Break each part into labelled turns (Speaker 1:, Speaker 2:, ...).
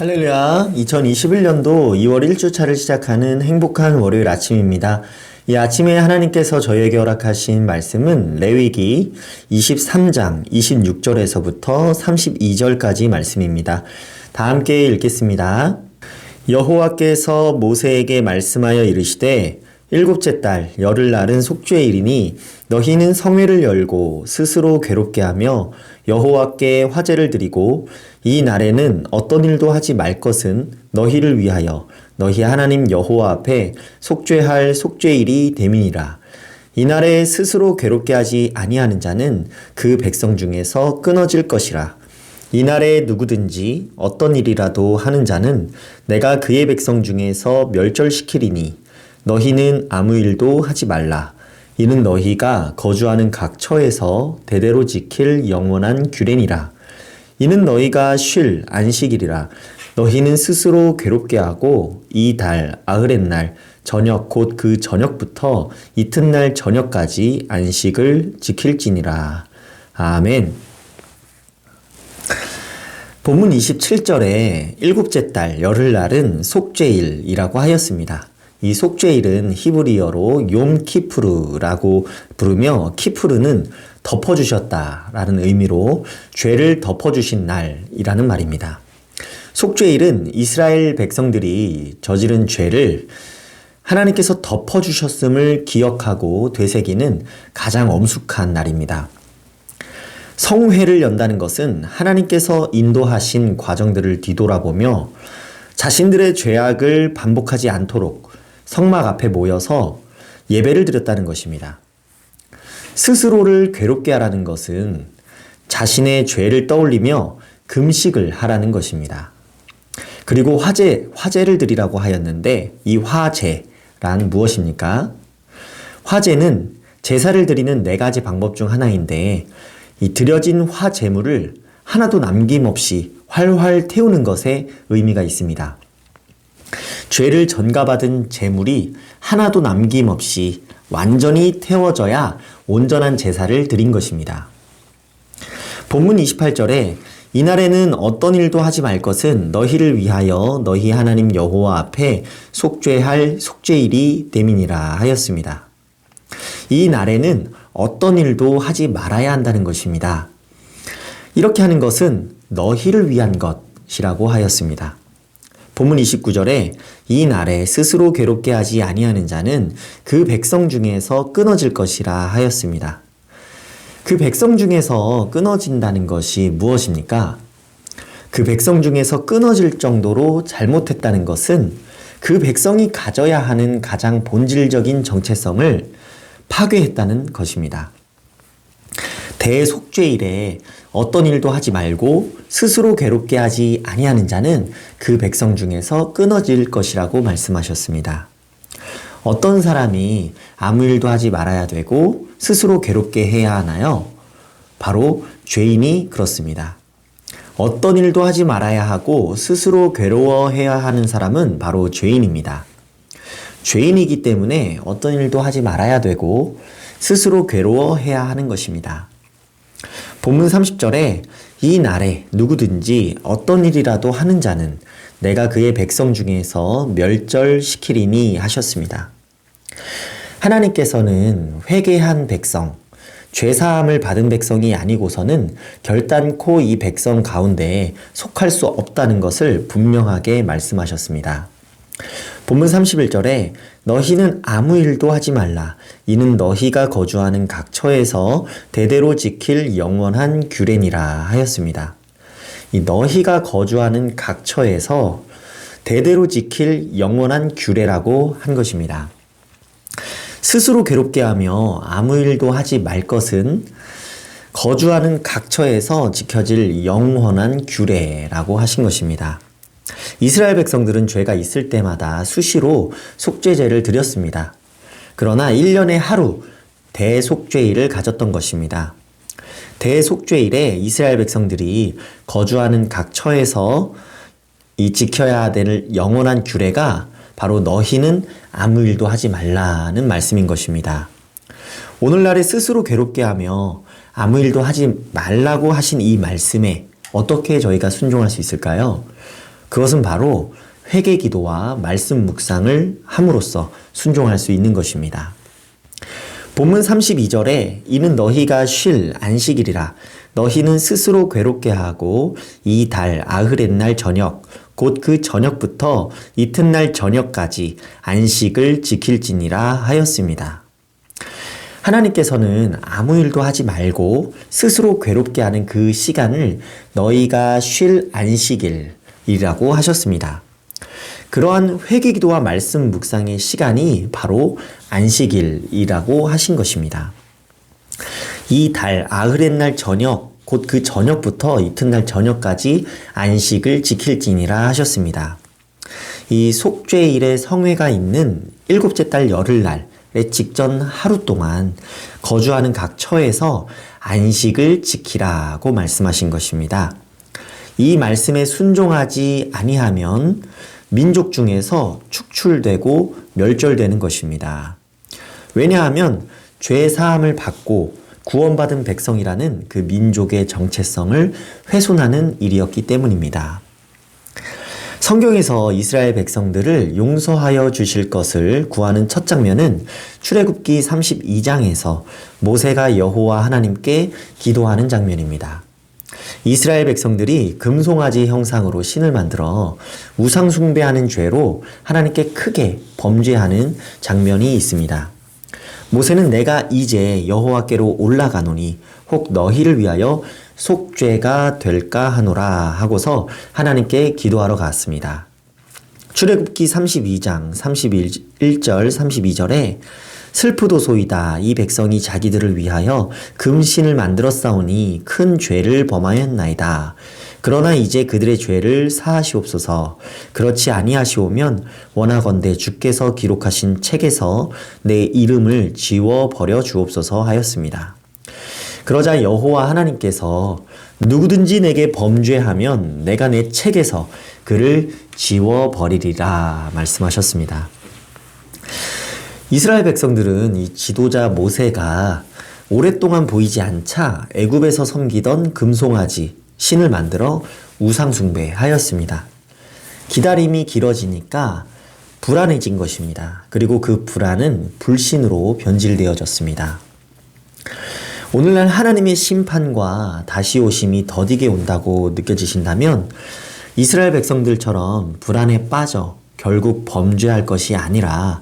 Speaker 1: 할렐루야. 2021년도 2월 1주차를 시작하는 행복한 월요일 아침입니다. 이 아침에 하나님께서 저희에게 허락하신 말씀은 레위기 23장 26절에서부터 32절까지 말씀입니다. 다 함께 읽겠습니다. 여호와께서 모세에게 말씀하여 이르시되 일곱째 달 열흘날은 속죄일이니 너희는 성회를 열고 스스로 괴롭게 하며 여호와께 화제를 드리고 이 날에는 어떤 일도 하지 말 것은 너희를 위하여 너희 하나님 여호와 앞에 속죄할 속죄일이 됨이니라. 이 날에 스스로 괴롭게 하지 아니하는 자는 그 백성 중에서 끊어질 것이라. 이 날에 누구든지 어떤 일이라도 하는 자는 내가 그의 백성 중에서 멸절시키리니 너희는 아무 일도 하지 말라. 이는 너희가 거주하는 각 처에서 대대로 지킬 영원한 규례니라. 이는 너희가 쉴 안식일이라. 너희는 스스로 괴롭게 하고 이 달 아흐렛날 저녁 곧 그 저녁부터 이튿날 저녁까지 안식을 지킬지니라. 아멘. 본문 27절에 일곱째 달 열흘날은 속죄일이라고 하였습니다. 이 속죄일은 히브리어로 욤 키푸르라고 부르며 키푸르는 덮어주셨다라는 의미로 죄를 덮어주신 날이라는 말입니다. 속죄일은 이스라엘 백성들이 저지른 죄를 하나님께서 덮어주셨음을 기억하고 되새기는 가장 엄숙한 날입니다. 성회를 연다는 것은 하나님께서 인도하신 과정들을 뒤돌아보며 자신들의 죄악을 반복하지 않도록 성막 앞에 모여서 예배를 드렸다는 것입니다. 스스로를 괴롭게 하라는 것은 자신의 죄를 떠올리며 금식을 하라는 것입니다. 그리고 화제를 드리라고 하였는데 이 화제란 무엇입니까? 화제는 제사를 드리는 4가지 방법 중 하나인데 이 드려진 화제물을 하나도 남김없이 활활 태우는 것에 의미가 있습니다. 죄를 전가받은 제물이 하나도 남김없이 완전히 태워져야 온전한 제사를 드린 것입니다. 본문 28절에 이날에는 어떤 일도 하지 말 것은 너희를 위하여 너희 하나님 여호와 앞에 속죄할 속죄일이 됨이니라 하였습니다. 이 날에는 어떤 일도 하지 말아야 한다는 것입니다. 이렇게 하는 것은 너희를 위한 것이라고 하였습니다. 본문 29절에 이 날에 스스로 괴롭게 하지 아니하는 자는 그 백성 중에서 끊어질 것이라 하였습니다. 그 백성 중에서 끊어진다는 것이 무엇입니까? 그 백성 중에서 끊어질 정도로 잘못했다는 것은 그 백성이 가져야 하는 가장 본질적인 정체성을 파괴했다는 것입니다. 대속죄일에 어떤 일도 하지 말고 스스로 괴롭게 하지 아니하는 자는 그 백성 중에서 끊어질 것이라고 말씀하셨습니다. 어떤 사람이 아무 일도 하지 말아야 되고 스스로 괴롭게 해야 하나요? 바로 죄인이 그렇습니다. 어떤 일도 하지 말아야 하고 스스로 괴로워해야 하는 사람은 바로 죄인입니다. 죄인이기 때문에 어떤 일도 하지 말아야 되고 스스로 괴로워해야 하는 것입니다. 본문 30절에 이 날에 누구든지 어떤 일이라도 하는 자는 내가 그의 백성 중에서 멸절시키리니 하셨습니다. 하나님께서는 회개한 백성, 죄사함을 받은 백성이 아니고서는 결단코 이 백성 가운데에 속할 수 없다는 것을 분명하게 말씀하셨습니다. 본문 31절에 너희는 아무 일도 하지 말라. 이는 너희가 거주하는 각 처에서 대대로 지킬 영원한 규례니라 하였습니다. 이 너희가 거주하는 각 처에서 대대로 지킬 영원한 규례라고 한 것입니다. 스스로 괴롭게 하며 아무 일도 하지 말 것은 거주하는 각 처에서 지켜질 영원한 규례라고 하신 것입니다. 이스라엘 백성들은 죄가 있을 때마다 수시로 속죄제를 드렸습니다. 그러나 1년에 하루 대속죄일을 가졌던 것입니다. 대속죄일에 이스라엘 백성들이 거주하는 각 처에서 이 지켜야 될 영원한 규례가 바로 너희는 아무 일도 하지 말라는 말씀인 것입니다. 오늘날에 스스로 괴롭게 하며 아무 일도 하지 말라고 하신 이 말씀에 어떻게 저희가 순종할 수 있을까요? 그것은 바로 회개 기도와 말씀 묵상을 함으로써 순종할 수 있는 것입니다. 본문 32절에 이는 너희가 쉴 안식일이라 너희는 스스로 괴롭게 하고 이 달 아흐렛날 저녁 곧 그 저녁부터 이튿날 저녁까지 안식을 지킬지니라 하였습니다. 하나님께서는 아무 일도 하지 말고 스스로 괴롭게 하는 그 시간을 너희가 쉴 안식일이라고 하셨습니다. 그러한 회개기도와 말씀 묵상의 시간이 바로 안식일이라고 하신 것입니다. 이 달 아흐렛날 저녁 곧 그 저녁부터 이튿날 저녁까지 안식을 지킬지니라 하셨습니다. 이 속죄일의 성회가 있는 일곱째 달 열흘날의 직전 하루 동안 거주하는 각 처에서 안식을 지키라고 말씀하신 것입니다. 이 말씀에 순종하지 아니하면 민족 중에서 축출되고 멸절되는 것입니다. 왜냐하면 죄 사함을 받고 구원받은 백성이라는 그 민족의 정체성을 훼손하는 일이었기 때문입니다. 성경에서 이스라엘 백성들을 용서하여 주실 것을 구하는 첫 장면은 출애굽기 32장에서 모세가 여호와 하나님께 기도하는 장면입니다. 이스라엘 백성들이 금송아지 형상으로 신을 만들어 우상 숭배하는 죄로 하나님께 크게 범죄하는 장면이 있습니다. 모세는 내가 이제 여호와께로 올라가노니 혹 너희를 위하여 속죄가 될까 하노라 하고서 하나님께 기도하러 갔습니다. 출애굽기 32장 31절 32절에 슬프도소이다 이 백성이 자기들을 위하여 금신을 만들었사오니 큰 죄를 범하였나이다. 그러나 이제 그들의 죄를 사하시옵소서. 그렇지 아니하시오면 원하건대 주께서 기록하신 책에서 내 이름을 지워버려 주옵소서 하였습니다. 그러자 여호와 하나님께서 누구든지 내게 범죄하면 내가 내 책에서 그를 지워버리리라 말씀하셨습니다. 이스라엘 백성들은 이 지도자 모세가 오랫동안 보이지 않자 애굽에서 섬기던 금송아지 신을 만들어 우상숭배하였습니다. 기다림이 길어지니까 불안해진 것입니다. 그리고 그 불안은 불신으로 변질되어졌습니다. 오늘날 하나님의 심판과 다시 오심이 더디게 온다고 느껴지신다면 이스라엘 백성들처럼 불안에 빠져 결국 범죄할 것이 아니라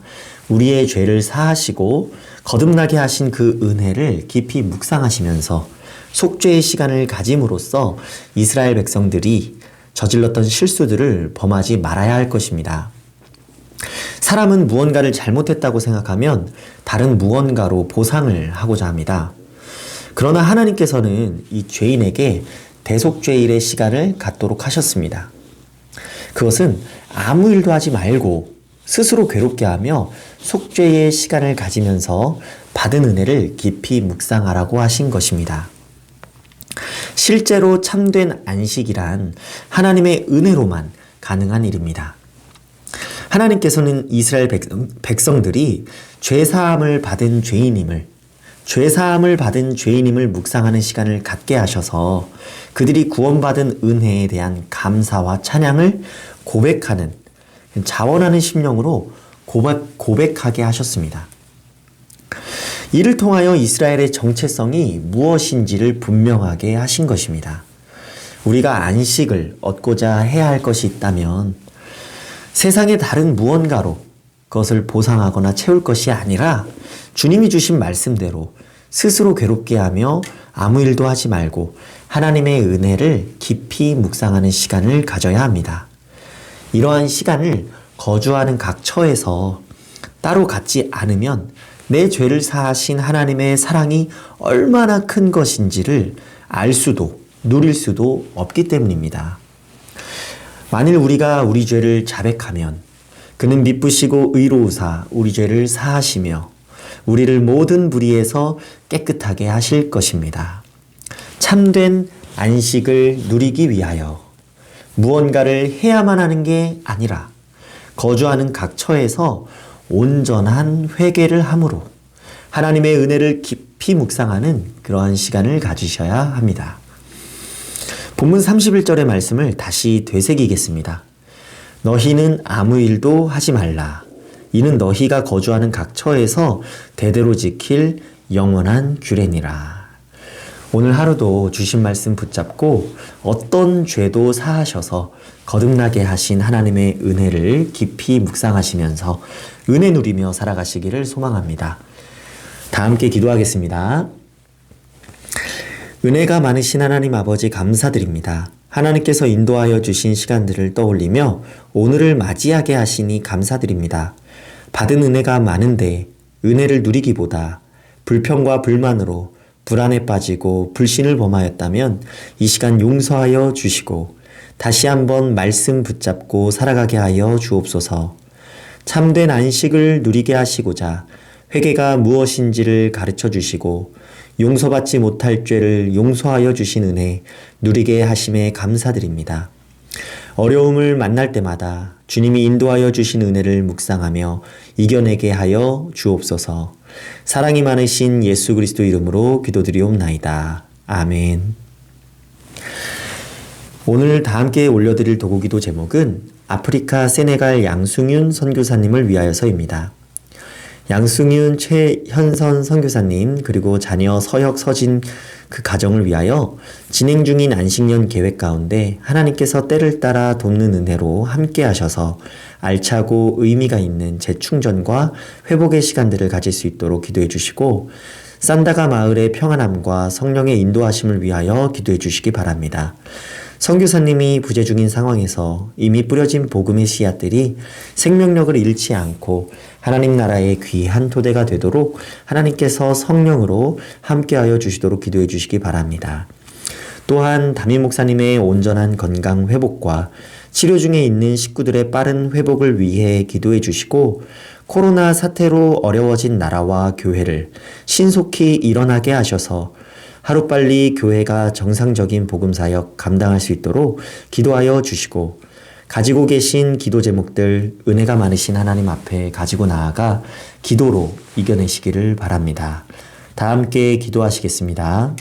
Speaker 1: 우리의 죄를 사하시고 거듭나게 하신 그 은혜를 깊이 묵상하시면서 속죄의 시간을 가짐으로써 이스라엘 백성들이 저질렀던 실수들을 범하지 말아야 할 것입니다. 사람은 무언가를 잘못했다고 생각하면 다른 무언가로 보상을 하고자 합니다. 그러나 하나님께서는 이 죄인에게 대속죄일의 시간을 갖도록 하셨습니다. 그것은 아무 일도 하지 말고 스스로 괴롭게 하며 속죄의 시간을 가지면서 받은 은혜를 깊이 묵상하라고 하신 것입니다. 실제로 참된 안식이란 하나님의 은혜로만 가능한 일입니다. 하나님께서는 이스라엘 백성들이 죄사함을 받은 죄인임을 묵상하는 시간을 갖게 하셔서 그들이 구원받은 은혜에 대한 감사와 찬양을 고백하는 자원하는 심령으로 고백하게 하셨습니다. 이를 통하여 이스라엘의 정체성이 무엇인지를 분명하게 하신 것입니다. 우리가 안식을 얻고자 해야 할 것이 있다면 세상의 다른 무언가로 그것을 보상하거나 채울 것이 아니라 주님이 주신 말씀대로 스스로 괴롭게 하며 아무 일도 하지 말고 하나님의 은혜를 깊이 묵상하는 시간을 가져야 합니다. 이러한 시간을 거주하는 각 처에서 따로 갖지 않으면 내 죄를 사하신 하나님의 사랑이 얼마나 큰 것인지를 알 수도 누릴 수도 없기 때문입니다. 만일 우리가 우리 죄를 자백하면 그는 미쁘시고 의로우사 우리 죄를 사하시며 우리를 모든 불의에서 깨끗하게 하실 것입니다. 참된 안식을 누리기 위하여 무언가를 해야만 하는 게 아니라 거주하는 각 처에서 온전한 회개를 함으로 하나님의 은혜를 깊이 묵상하는 그러한 시간을 가지셔야 합니다. 본문 31절의 말씀을 다시 되새기겠습니다. 너희는 아무 일도 하지 말라. 이는 너희가 거주하는 각 처에서 대대로 지킬 영원한 규례니라. 오늘 하루도 주신 말씀 붙잡고 어떤 죄도 사하셔서 거듭나게 하신 하나님의 은혜를 깊이 묵상하시면서 은혜 누리며 살아가시기를 소망합니다. 다 함께 기도하겠습니다. 은혜가 많으신 하나님 아버지 감사드립니다. 하나님께서 인도하여 주신 시간들을 떠올리며 오늘을 맞이하게 하시니 감사드립니다. 받은 은혜가 많은데 은혜를 누리기보다 불평과 불만으로 불안에 빠지고 불신을 범하였다면 이 시간 용서하여 주시고 다시 한번 말씀 붙잡고 살아가게 하여 주옵소서. 참된 안식을 누리게 하시고자 회개가 무엇인지를 가르쳐 주시고 용서받지 못할 죄를 용서하여 주신 은혜 누리게 하심에 감사드립니다. 어려움을 만날 때마다 주님이 인도하여 주신 은혜를 묵상하며 이겨내게 하여 주옵소서. 사랑이 많으신 예수 그리스도 이름으로 기도드리옵나이다. 아멘. 오늘 다 함께 올려드릴 도구기도 제목은 아프리카 세네갈 양승윤 선교사님을 위하여서입니다. 양승윤 최현선 선교사님 그리고 자녀 서혁 서진 그 가정을 위하여 진행 중인 안식년 계획 가운데 하나님께서 때를 따라 돕는 은혜로 함께 하셔서 알차고 의미가 있는 재충전과 회복의 시간들을 가질 수 있도록 기도해 주시고 산다가 마을의 평안함과 성령의 인도하심을 위하여 기도해 주시기 바랍니다. 선교사님이 부재 중인 상황에서 이미 뿌려진 복음의 씨앗들이 생명력을 잃지 않고 하나님 나라의 귀한 토대가 되도록 하나님께서 성령으로 함께하여 주시도록 기도해 주시기 바랍니다. 또한 담임 목사님의 온전한 건강 회복과 치료 중에 있는 식구들의 빠른 회복을 위해 기도해 주시고 코로나 사태로 어려워진 나라와 교회를 신속히 일어나게 하셔서 하루빨리 교회가 정상적인 복음사역 감당할 수 있도록 기도하여 주시고 가지고 계신 기도 제목들 은혜가 많으신 하나님 앞에 가지고 나아가 기도로 이겨내시기를 바랍니다. 다 함께 기도하시겠습니다.